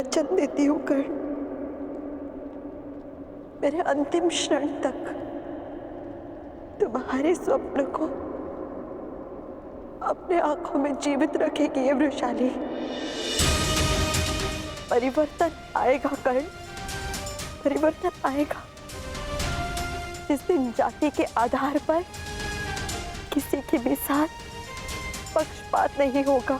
वचन देती हूँ कर्ण, मेरे अंतिम क्षण तक तुम्हारे स्वप्न को अपने आंखों में जीवित रखेगी ये वृषाली। परिवर्तन आएगा कर्ण, परिवर्तन आएगा। जिस दिन जाति के आधार पर किसी के भी साथ पक्षपात नहीं होगा।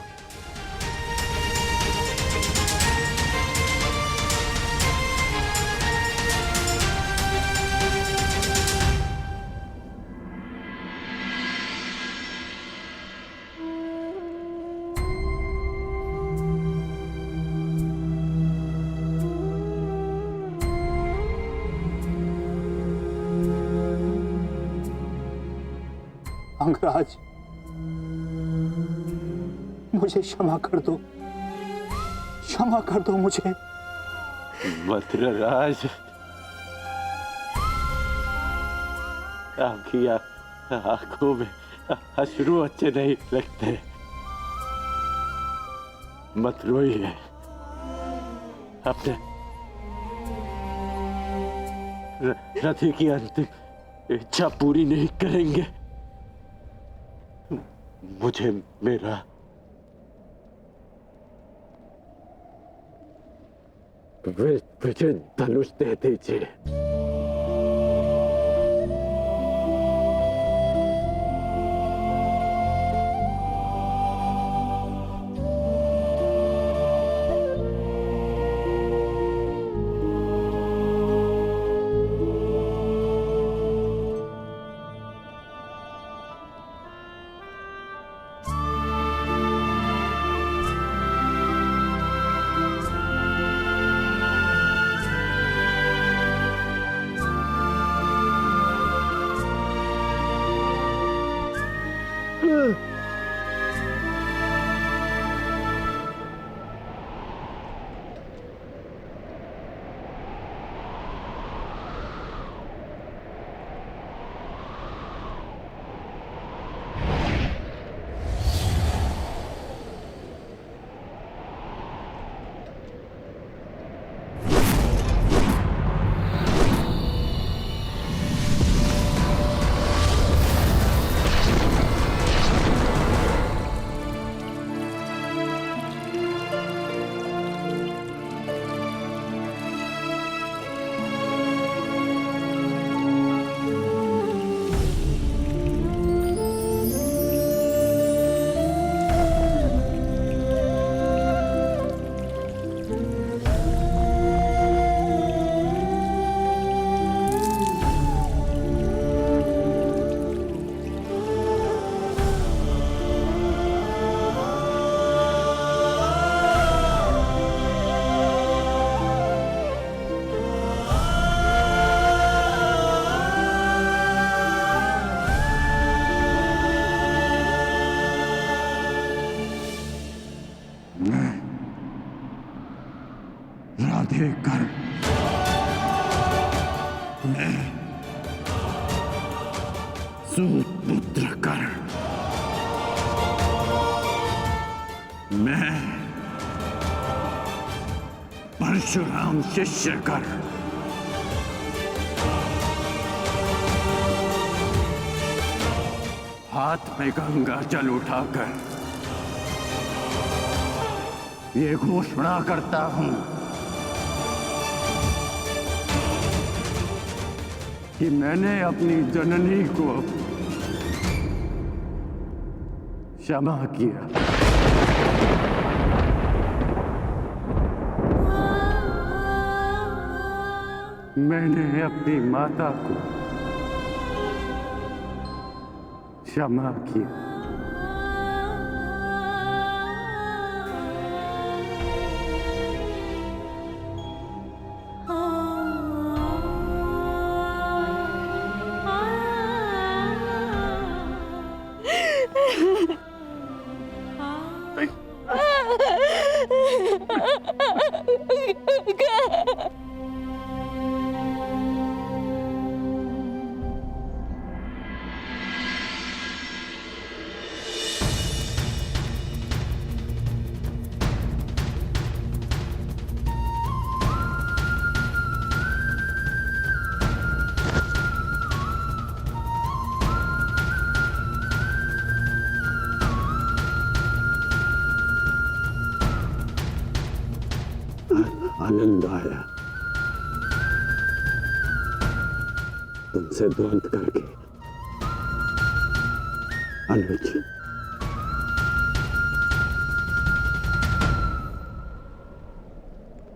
अंगराज, मुझे क्षमा कर दो, क्षमा कर दो मुझे। मद्रराज, आपकी आंखों में अश्रु अच्छे नहीं लगते। मत रोइए, अपने रथी की अंतिम इच्छा पूरी नहीं करेंगे। मुझे मेरा विजय धनुष दे दीजिए। राधेकर, मैं सूतपुत्र कर्ण, मैं परशुराम शिष्य कर्ण, हाथ में गंगा जल उठाकर ये घोषणा करता हूं कि मैंने अपनी जननी को क्षमा किया। मैंने अपनी माता को क्षमा किया। आनंद आया तुमसे द्वंद्व करके। अनुज,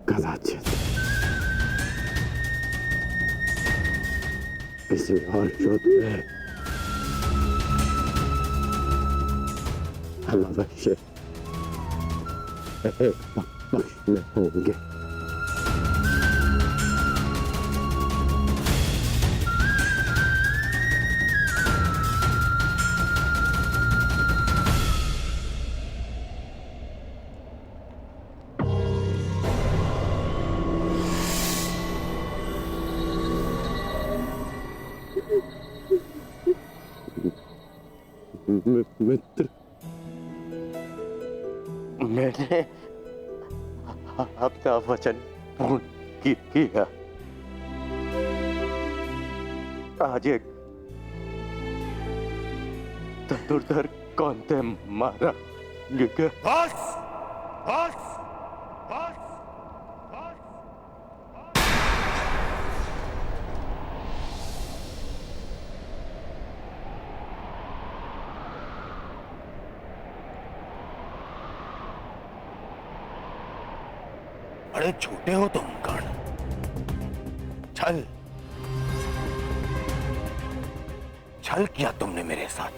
कदाचित किसी और युद्ध में हम अवश्य एक पक्ष में होंगे। मित्र, मैंने अपना वचन पूर्ण किया। आज एक धनुर्धर कौनते मारा गया। बस, बस, बस, बस। बड़े छोटे हो तुम कर्ण। छल छल किया तुमने मेरे साथ।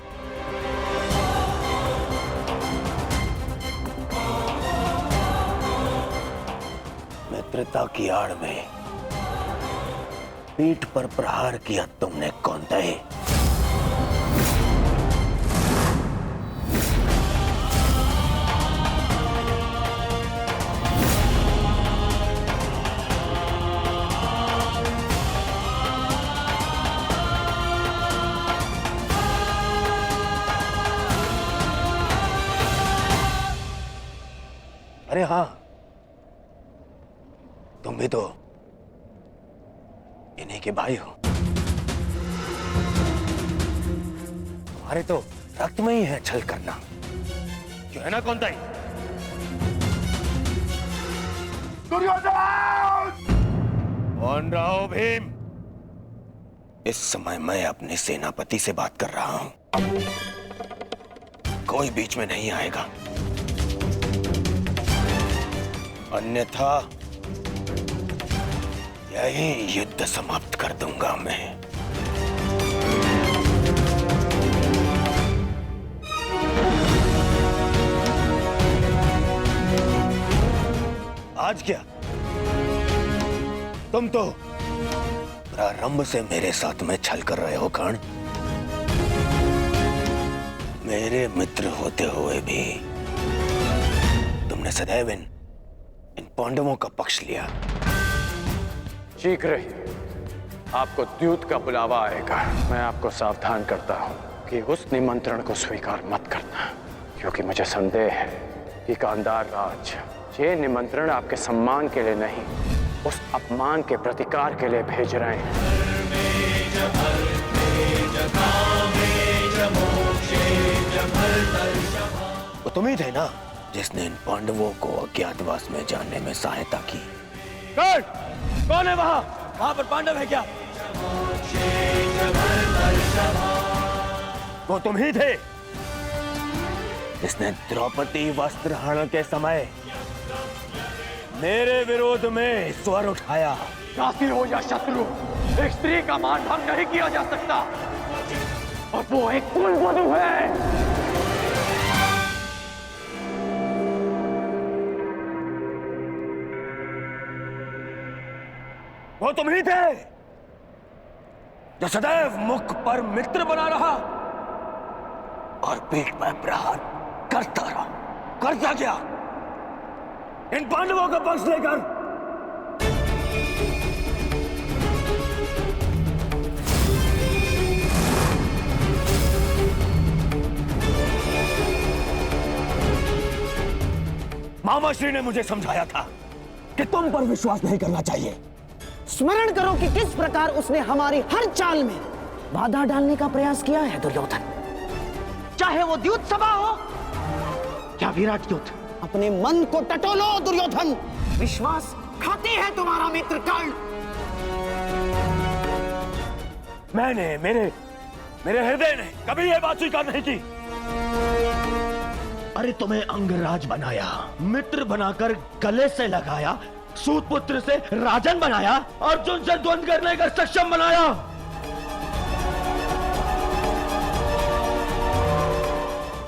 मित्रता की आड़ में पीठ पर प्रहार किया तुमने कौंतेय। अरे हाँ, तुम भी तो इन्हीं के भाई हो। तुम्हारे तो रक्त में ही है छल करना, क्यों है ना कौंतेय? कौन रहा हो भीम? इस समय मैं अपने सेनापति से बात कर रहा हूं, कोई बीच में नहीं आएगा, अन्यथा यही युद्ध समाप्त कर दूंगा मैं। आज क्या तुम तो प्रारंभ से मेरे साथ में छल कर रहे हो कर्ण। मेरे मित्र होते हुए भी तुमने सदैव इन पांडवों का पक्ष लिया। शीघ्र ही आपको द्यूत का बुलावा आएगा। मैं आपको सावधान करता हूं कि उस निमंत्रण को स्वीकार मत करना, क्योंकि मुझे संदेह है कि गांधार राज ये निमंत्रण आपके सम्मान के लिए नहीं, उस अपमान के प्रतिकार के लिए भेज रहे हैं। वो तुम ही थे ना जिसने इन पांडवों को अज्ञातवास में जाने में सहायता की। कौन है वहां? वहां पर पांडव है क्या? वो तुम ही थे जिसने द्रौपदी वस्त्र हरण के समय मेरे विरोध में स्वर उठाया। काशी हो या शत्रु, एक स्त्री का मान भंग नहीं किया जा सकता, और वो एक कुलवधू है। वो तुम ही थे जो सदैव मुख पर मित्र बना रहा और पीठ पर प्रहार करता रहा। करता क्या? इन पांडवों का पक्ष लेकर। मामाश्री ने मुझे समझाया था कि तुम पर विश्वास नहीं करना चाहिए। स्मरण करो कि किस प्रकार उसने हमारी हर चाल में बाधा डालने का प्रयास किया है दुर्योधन। चाहे वो द्यूत सभा हो या विराट युद्ध। अपने मन को टटोलो दुर्योधन। विश्वास खाती है तुम्हारा मित्र कर्ण। मैंने मेरे हृदय ने कभी यह बात स्वीकार नहीं की। अरे तुम्हें अंगराज बनाया, मित्र बनाकर गले से लगाया, सूतपुत्र से राजन बनाया, अर्जुन से द्वंद्व करने का सक्षम बनाया।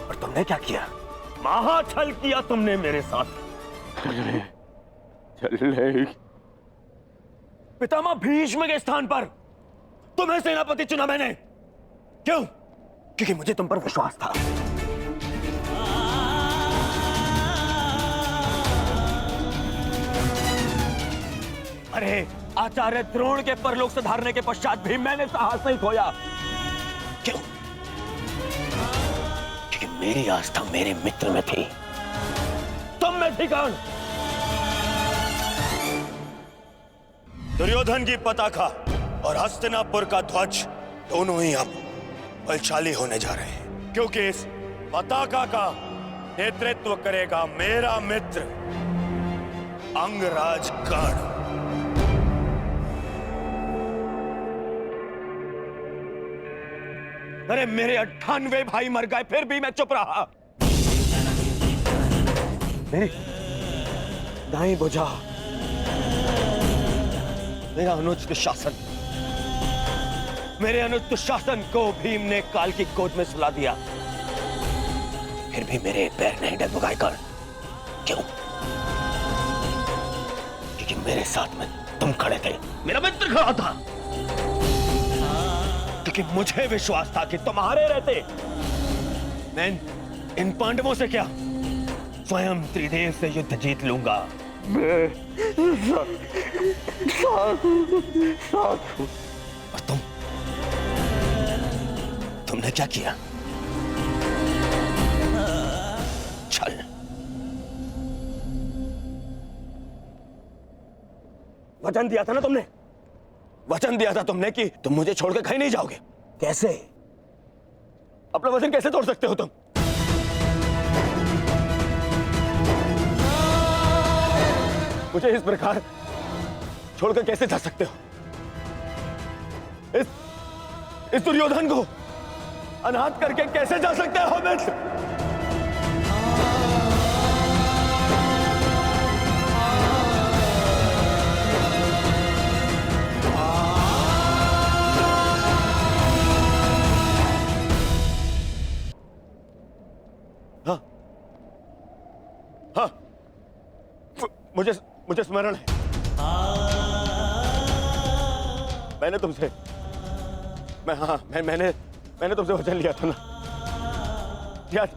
और तुमने क्या किया? महाछल किया तुमने मेरे साथ। चल पितामह भीष्म के स्थान पर तुम्हें सेनापति चुना मैंने। क्यों? क्योंकि मुझे तुम पर विश्वास था। अरे आचार्य द्रोण के परलोक से धारने के पश्चात भी मैंने साहस नहीं खोया। क्यों? क्योंकि मेरी आस्था मेरे मित्र में थी, तुम में थी कौन? दुर्योधन की पताका और हस्तिनापुर का ध्वज दोनों ही अब बलशाली होने जा रहे हैं, क्योंकि इस पताका का नेतृत्व करेगा मेरा मित्र अंगराज कर्ण। अरे मेरे 98 भाई मर गए, फिर भी मैं चुप रहा। मेरी दाई बुझा मेरा अनुज दुशासन, मेरे अनुज दुशासन को भीम ने काल की गोद में सुला दिया, फिर भी मेरे पैर नहीं डगमगाए कर्ण। क्यों? क्योंकि मेरे साथ में तुम खड़े थे, मेरा मित्र खड़ा था। क्योंकि मुझे विश्वास था कि तुम्हारे रहते मैं इन पांडवों से क्या, स्वयं त्रिदेव से युद्ध जीत लूंगा। और तुमने क्या किया? छल। वचन दिया था ना तुमने, वचन दिया था तुमने कि तुम मुझे छोड़कर कहीं नहीं जाओगे। कैसे? अपना वचन कैसे तोड़ सकते हो तुम? मुझे इस प्रकार छोड़कर कैसे जा सकते हो? इस दुर्योधन को अनाथ करके कैसे जा सकते हो मित्र? हाँ, मुझे स्मरण है। मैंने तुमसे वचन लिया था ना, याद?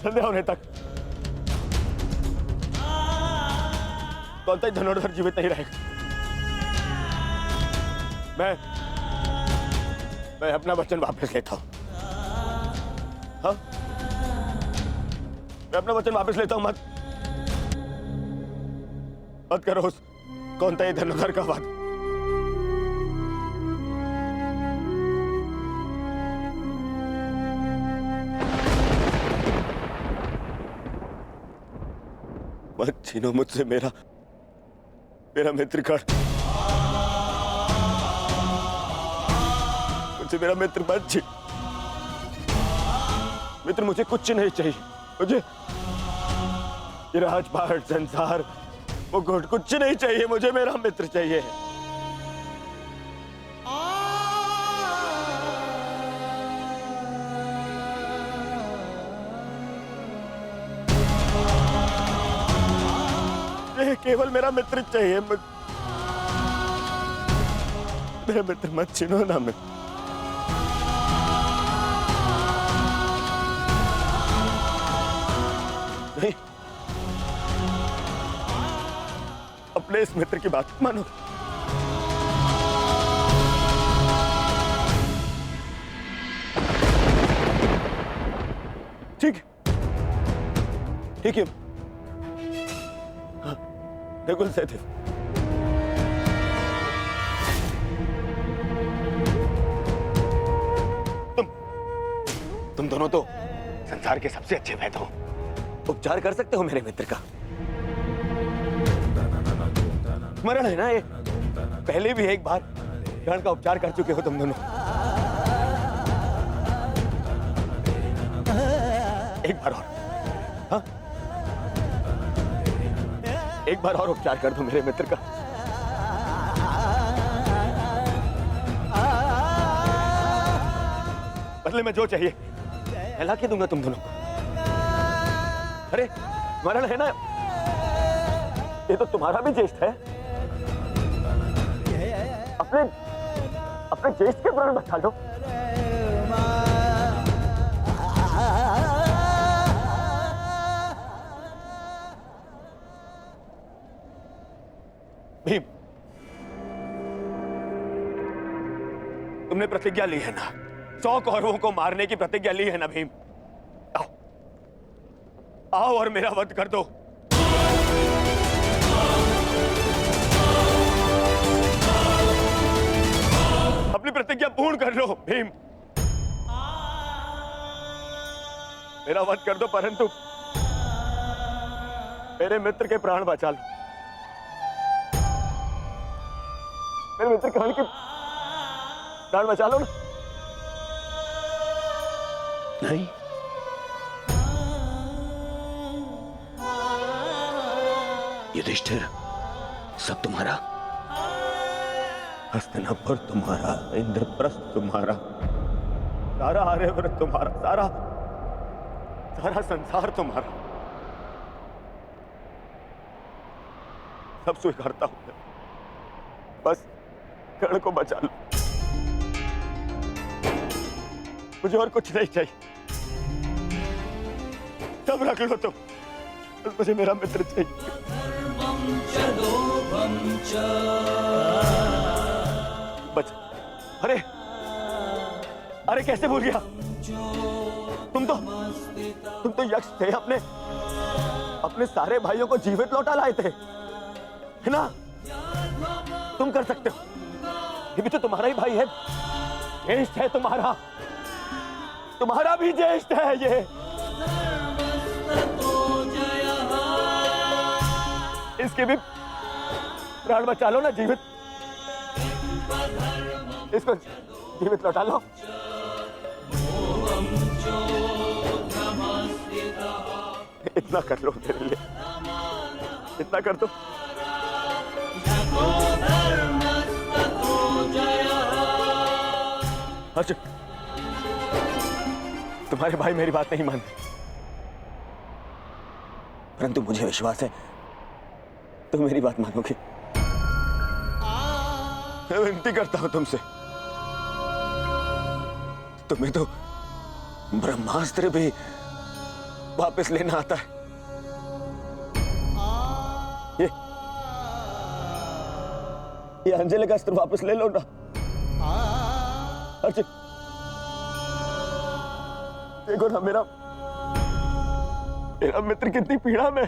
संध्या होने तक कौन सा धनुर्धर जीवित नहीं रहेगा। मैं अपना वचन वापस लेता हूं। हाँ, मैं अपना वचन वापस लेता हूं। मत करो उस कौन था ये धनुर्धर का वाद। मत छीनो मुझसे मेरा मित्र कर्ण। मुझसे मेरा मित्र मत छीन। मित्र मुझे कुछ नहीं चाहिए। मुझे ये राजपाट, संसार, वो कुछ नहीं चाहिए। मुझे मेरा मित्र चाहिए। केवल मेरा मित्र चाहिए। मेरा मित्र मत छीनो ना। मैं नहीं, अपने इस मित्र की बात मानो। ठीक है। हाँ, बिल्कुल सहदेव। तुम दोनों तो संसार के सबसे अच्छे वैद्य हो। उपचार कर सकते हो मेरे मित्र का। स्मरण है ना ये? पहले भी एक बार ग्रहण का उपचार कर चुके हो तुम दोनों। एक बार और, हाँ? एक बार और उपचार कर दो मेरे मित्र का। बदले में जो चाहिए मैं ला के दूंगा तुम दोनों को। अरे स्मरण है ना, ये तो तुम्हारा भी ज्येष्ठ है। अपने ज्येष्ठ के प्राण बचा लो। भीम, तुमने प्रतिज्ञा ली है ना, 100 कौरवों को मारने की प्रतिज्ञा ली है ना भीम? आओ आओ और मेरा वध कर दो। अपनी प्रतिज्ञा पूर्ण कर लो भीम। मेरा वध कर दो, परंतु मेरे मित्र के प्राण बचा लो। मेरे मित्र कर्ण के प्राण बचा लो ना। नहीं, युधिष्ठिर, सब तुम्हारा। हस्तिनापुर तुम्हारा, इंद्रप्रस्थ तुम्हारा, सारा आर्यव्रत तुम्हारा, सारा संसार तुम्हारा। सब स्वीकारता हूं मैं, बस कर्ण को बचा लो। मुझे और कुछ नहीं चाहिए, सब रख लो तुम, बस मुझे मेरा मित्र चाहिए। बच, अरे कैसे भूल गया? तुम तो यक्ष थे, अपने सारे भाइयों को जीवित लौटा लाए थे, है ना? तुम कर सकते हो, ये भी तो तुम्हारा ही भाई है, ज्येष्ठ है तुम्हारा भी ज्येष्ठ है ये। इसके भी प्राण बचा लो ना, जीवित, इसको जीवित लौटा लो। इतना कर लो मेरे लिए, इतना कर दो। अर्जुन, तुम्हारे भाई मेरी बात नहीं मानते, परंतु मुझे विश्वास है तुम मेरी बात मानोगे। मैं विनती करता हूं तुमसे, तुम्हें तो ब्रह्मास्त्र भी वापस लेना आता है। ये अंजलि का अस्त्र वापस ले लो ना अर्जुन। देखो ना मेरा मित्र कितनी पीड़ा में।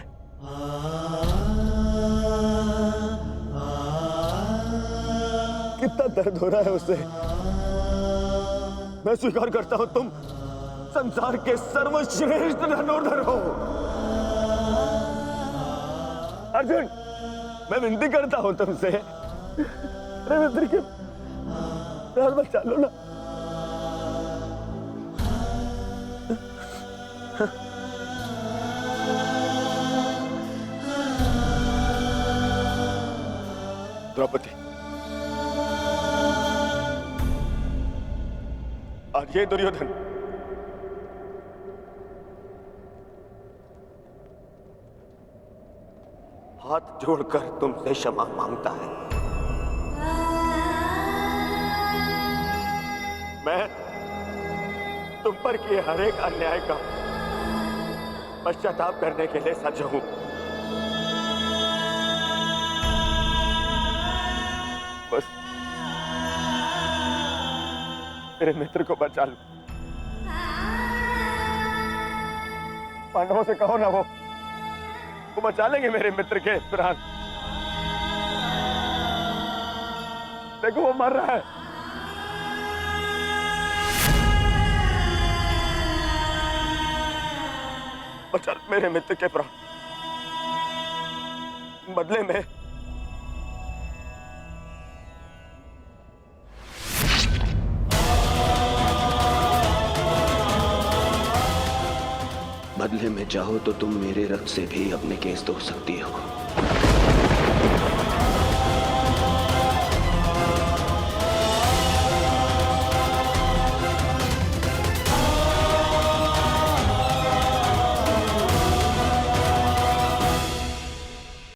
कितना दर्द हो रहा है उसे। मैं स्वीकार करता हूं तुम संसार के सर्वश्रेष्ठ धनुर्धर हो अर्जुन। मैं विनती करता हूं तुमसे, अरे मित्र के प्राण बचा लो ना। द्रौपदी, और ये दुर्योधन हाथ जोड़कर तुमसे क्षमा मांगता है। मैं तुम पर किए हर एक अन्याय का पश्चाताप करने के लिए सज्ज हूं। बस मेरे मित्र को बचा लो। पांडवों से कहो ना, वो बचा लेंगे मेरे मित्र के प्राण। देखो वो मर रहा है। बचा मेरे मित्र के प्राण। बदले में बदले में चाहो तो तुम मेरे रक्त से भी अपने केस धो सकती हो।